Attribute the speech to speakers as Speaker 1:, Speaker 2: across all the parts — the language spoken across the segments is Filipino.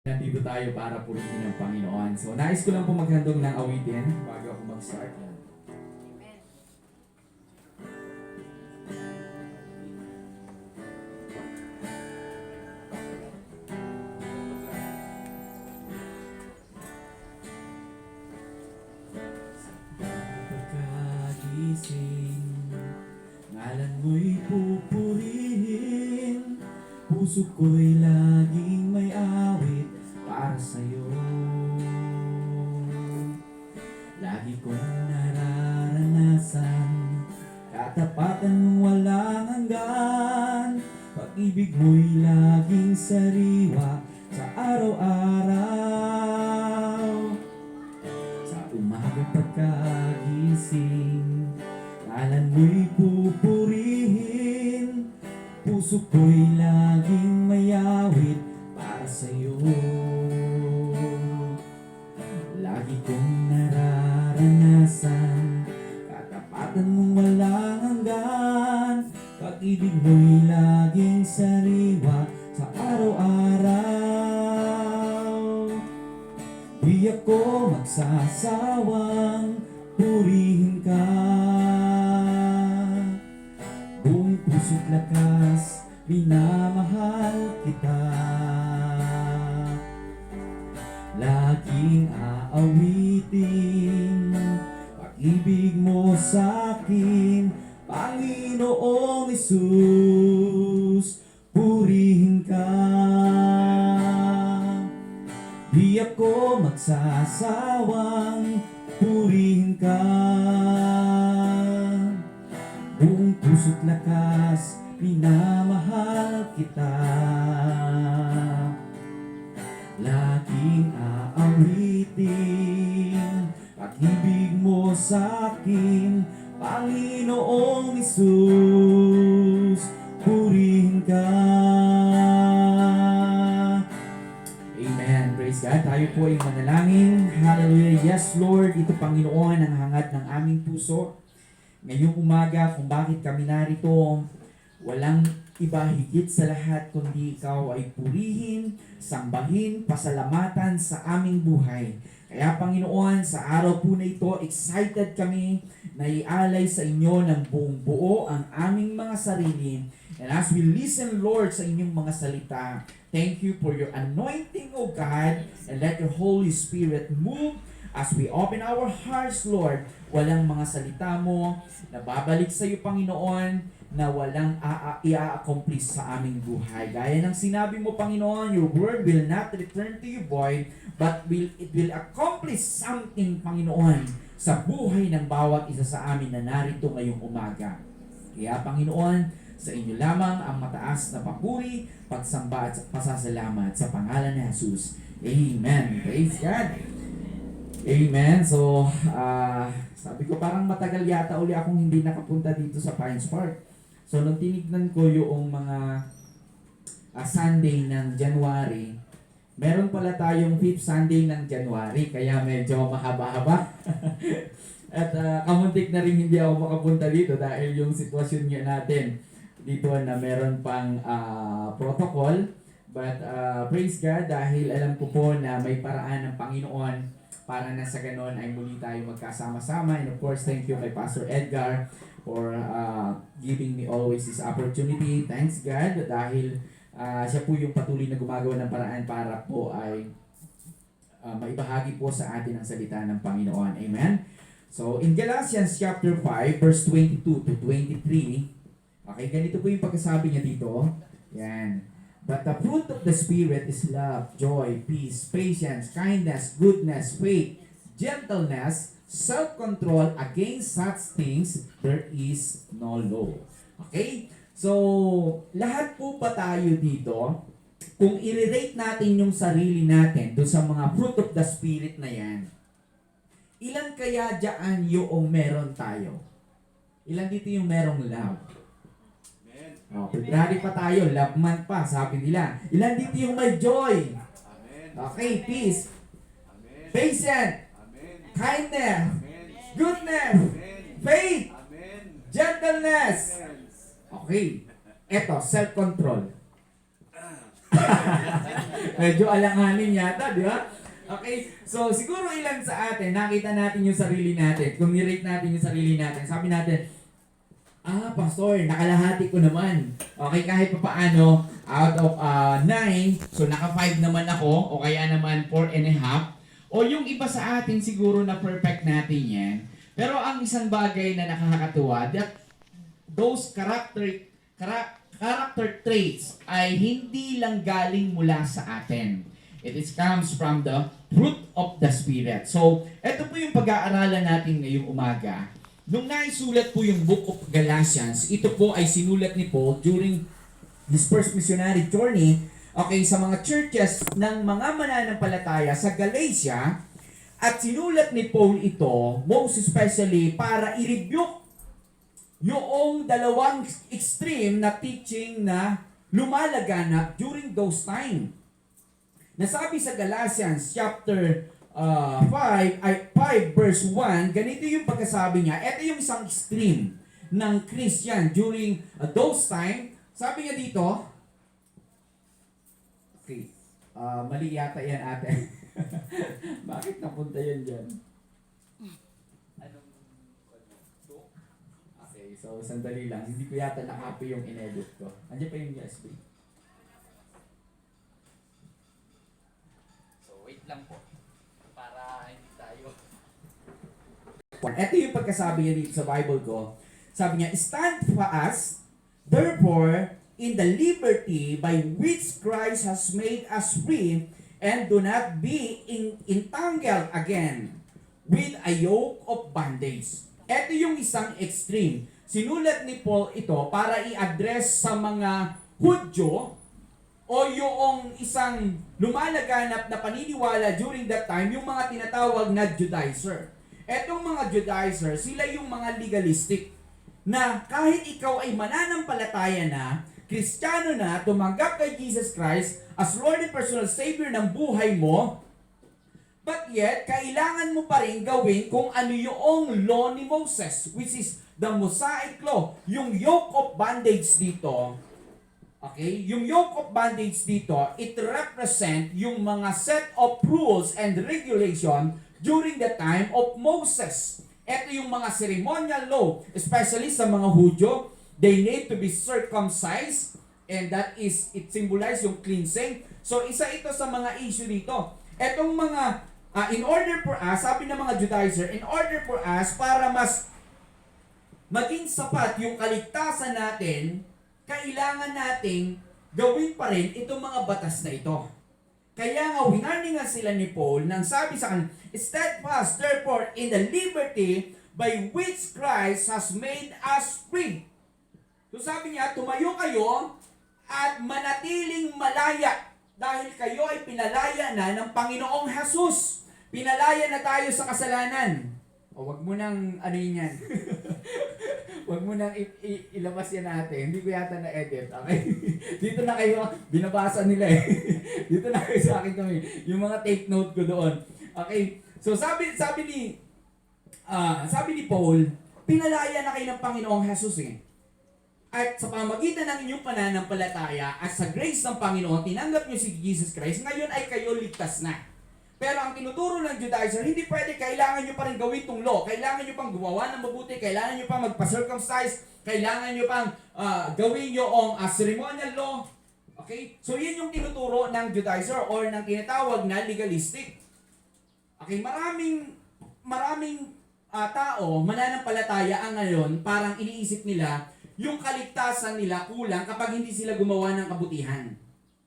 Speaker 1: Nandito tayo para purihin ang Panginoon. So, nais ko lang po maghandog ng awitin bago ako mag-start.
Speaker 2: Amen.
Speaker 1: Pagkagising, ngalan mo'y pupurihin, puso ko'y laging may awit para sa'yo. Lagi kong nararanasan katapatan mong walang hanggan, pag-ibig mo'y laging sariwa sa araw-araw. Sa umaga pagkagising, ngalan mo'y pupurihin, puso ko'y laging may awit para sa'yo. Lagi kong nararanasan katapatan mong walang hanggan, pag-ibig mo'y laging sariwa sa araw-araw. Di ako magsasawang purihin ka, buong puso't lakas minamahal kita. Laging aawitin pag-ibig mo sa'kin, Panginoong Hesus, purihin ka. Di ako magsasawang purihin ka, buong puso't lakas minamahal kita. Laging aawitin pag-ibig mo sa'kin, Panginoong Hesus, purihin ka. Amen. Praise God. Tayo po ay manalangin. Hallelujah. Yes, Lord. Ito, Panginoon, ang hangad ng aming puso. Ngayong umaga, kung bakit kami narito, walang iba higit sa lahat kundi ikaw ay purihin, sambahin, pasalamatan sa aming buhay. Kaya Panginoon, sa araw po na ito, excited kami na ialay sa inyo ng buong buo ang aming mga sarili. And as we listen, Lord, sa inyong mga salita, thank you for your anointing, O God, and let your Holy Spirit move as we open our hearts, Lord. Walang mga salita mo na babalik sa iyo, Panginoon, na walang i-accomplish sa aming buhay. Gaya ng sinabi mo, Panginoon, your word will not return to you void, but it will accomplish something, Panginoon, sa buhay ng bawat isa sa amin na narito ngayong umaga. Kaya, Panginoon, sa inyo lamang ang mataas na papuri, pagsamba at pasasalamat sa pangalan ni Jesus. Amen. Praise God. Amen. So, sabi ko parang matagal yata uli akong hindi nakapunta dito sa Pines Park. So, nung tinignan ko yung mga Sunday ng January, meron pala tayong 5th Sunday ng January, kaya medyo mahaba-haba. At kamuntik na rin hindi ako makapunta dito dahil yung sitwasyon nga natin dito na meron pang protocol. But praise God dahil alam ko po na may paraan ng Panginoon para na sa ganon ay muli tayo magkasama-sama. And of course, thank you kay Pastor Edgar for giving me always this opportunity. Thanks God dahil siya po yung patuloy na gumagawa ng paraan para po ay maibahagi po sa atin ang salita ng Panginoon. Amen? So, in Galatians chapter 5, verse 22 to 23, okay, ganito po yung pagkasabi niya dito. Yan. But the fruit of the Spirit is love, joy, peace, patience, kindness, goodness, faith, gentleness, self-control. Against such things, there is no law. Okay? So, lahat po ba tayo dito, kung i-rate natin yung sarili natin doon sa mga fruit of the Spirit na yan, ilan kaya dyan yung meron tayo? Ilan dito yung merong love? Oh, February pa tayo, love month pa, sabi nila. Ilan dito yung may joy? Okay, peace. Patient. Kindness. Goodness. Faith. Gentleness. Okay. Eto, self-control. Medyo alanganin yata, di ba? Okay, so siguro ilan sa atin, nakita natin yung sarili natin. Kung nirate natin yung sarili natin, sabi natin, pastor, nakalahati ko naman. Okay, kahit pa paano, out of 9, so naka 5 naman ako, o kaya naman 4.5. O yung iba sa atin siguro na perfect natin yan. Pero ang isang bagay na nakakatuwa, that those character traits ay hindi lang galing mula sa atin. It comes from the fruit of the Spirit. So, ito po yung pag-aaralan natin ngayong umaga. Nung naisulat po yung Book of Galatians, ito po ay sinulat ni Paul during his first missionary journey, okay, sa mga churches ng mga mananampalataya sa Galatia. At sinulat ni Paul ito, most especially, para i-rebuke yung dalawang extreme na teaching na lumalaganap during those time. Nasabi sa Galatians chapter 5 verse 1, ganito yung pagkasabi niya. Ito yung isang extreme ng Christian during those time. Sabi niya dito, okay, mali yata yan ate. Bakit napunta yan dyan? Okay, so sandali lang. Hindi ko yata na-copy yung in-edit ko. Andiyan pa yung USB. Wait lang po. Para hindi tayo. Ito yung pagkasabi niya dito sa Bible ko. Sabi niya, stand fast, therefore, in the liberty by which Christ has made us free, and do not be entangled again with a yoke of bondage. Ito yung isang extreme. Sinulat ni Paul ito para i-address sa mga Hudyo o yung isang lumalaganap na paniniwala during that time, yung mga tinatawag na Judaizer. Etong mga Judaizer, sila yung mga legalistic na kahit ikaw ay mananampalataya na, Kristiyano na, tumanggap kay Jesus Christ as Lord and personal Savior ng buhay mo, but yet, kailangan mo pa rin gawin kung ano yung law ni Moses, which is the Mosaic Law, yung yoke of bondage dito. Okay? Yung yoke of bondage dito, it represent yung mga set of rules and regulation during the time of Moses. Ito yung mga ceremonial law, especially sa mga Hudyo, they need to be circumcised, and that is, it symbolize yung cleansing. So, isa ito sa mga issue dito. Etong mga, in order for us, sabi ng mga Judaizer, in order for us, para mas maging sapat yung kaligtasan natin, kailangan nating gawin pa rin itong mga batas na ito. Kaya nga, winarningan sila ni Paul nang sabi sa kanila, steadfast, therefore, in the liberty by which Christ has made us free. So sabi niya, tumayo kayo at manatiling malaya dahil kayo ay pinalaya na ng Panginoong Jesus. Pinalaya na tayo sa kasalanan. O wag mo nang ano yan. Wag mo nang ilabas yan natin. Hindi ko yata na-edit. Okay? Dito na kayo, binabasa nila eh. Dito na kayo sa akin kami. Yung mga take note ko doon. Okay? So sabi ni Paul, pinalaya na kayo ng Panginoong Jesus eh. At sa pamagitan ng inyong pananampalataya at sa grace ng Panginoon, tinanggap niyo si Jesus Christ, ngayon ay kayo ligtas na. Pero ang tinuturo ng Judaizer, hindi pwede, kailangan nyo pa rin gawin itong law. Kailangan nyo pang gumawa ng mabuti, kailangan nyo pang magpa-circumcise, kailangan nyo pang gawin yung ceremonial law. Okay? So yan yung tinuturo ng Judaizer or ng tinatawag na legalistic. Okay, maraming tao, mananampalataya ang ngayon, parang iniisip nila, yung kaligtasan nila kulang kapag hindi sila gumawa ng kabutihan.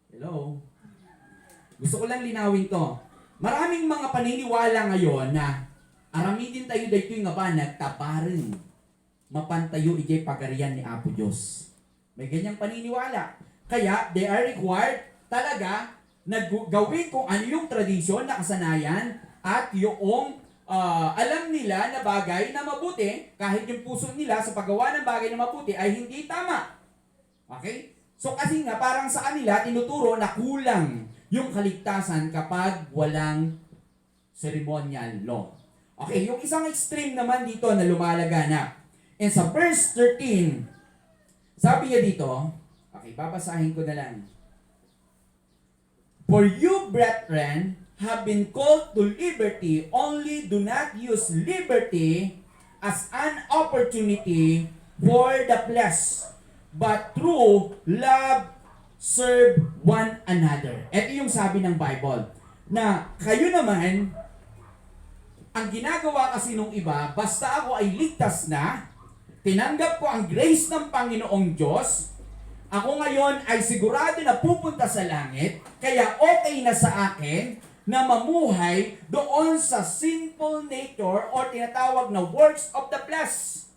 Speaker 1: Hello? Gusto ko lang linawin to. Maraming mga paniniwala ngayon na aramidin tayo daytoy nga ba nagtaparing mapantayo ijay pagarian ni Apo Diyos. May ganyang paniniwala. Kaya they are required talaga na gawin kung ano yung tradisyon na kasanayan at yung alam nila na bagay na mabuti kahit yung puso nila sa paggawa ng bagay na mabuti ay hindi tama. Okay? So kasi nga parang sa kanila tinuturo na kulang yung kaligtasan kapag walang ceremonial law. Okay, yung isang extreme naman dito na lumalaganap. And sa verse 13, sabi niya dito, okay, babasahin ko na lang. For you, brethren, have been called to liberty, only do not use liberty as an opportunity for the flesh, but through love, serve one another. Ito yung sabi ng Bible, na kayo naman, ang ginagawa kasi nung iba, basta ako ay ligtas na, tinanggap ko ang grace ng Panginoong Diyos, ako ngayon ay sigurado na pupunta sa langit, kaya okay na sa akin na mamuhay doon sa sinful nature or tinatawag na works of the flesh.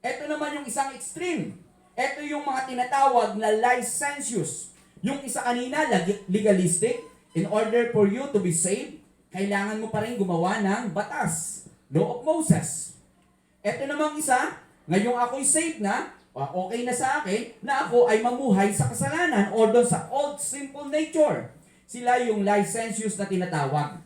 Speaker 1: Ito naman yung isang extreme. Ito yung mga tinatawag na licentious. Yung isa kanina, legalistic. In order for you to be saved, kailangan mo pa rin gumawa ng batas. Law of Moses. Ito namang isa, ngayong ako'y saved na, okay na sa akin, na ako ay mamuhay sa kasalanan o doon sa old sinful nature. Sila yung licentious na tinatawag.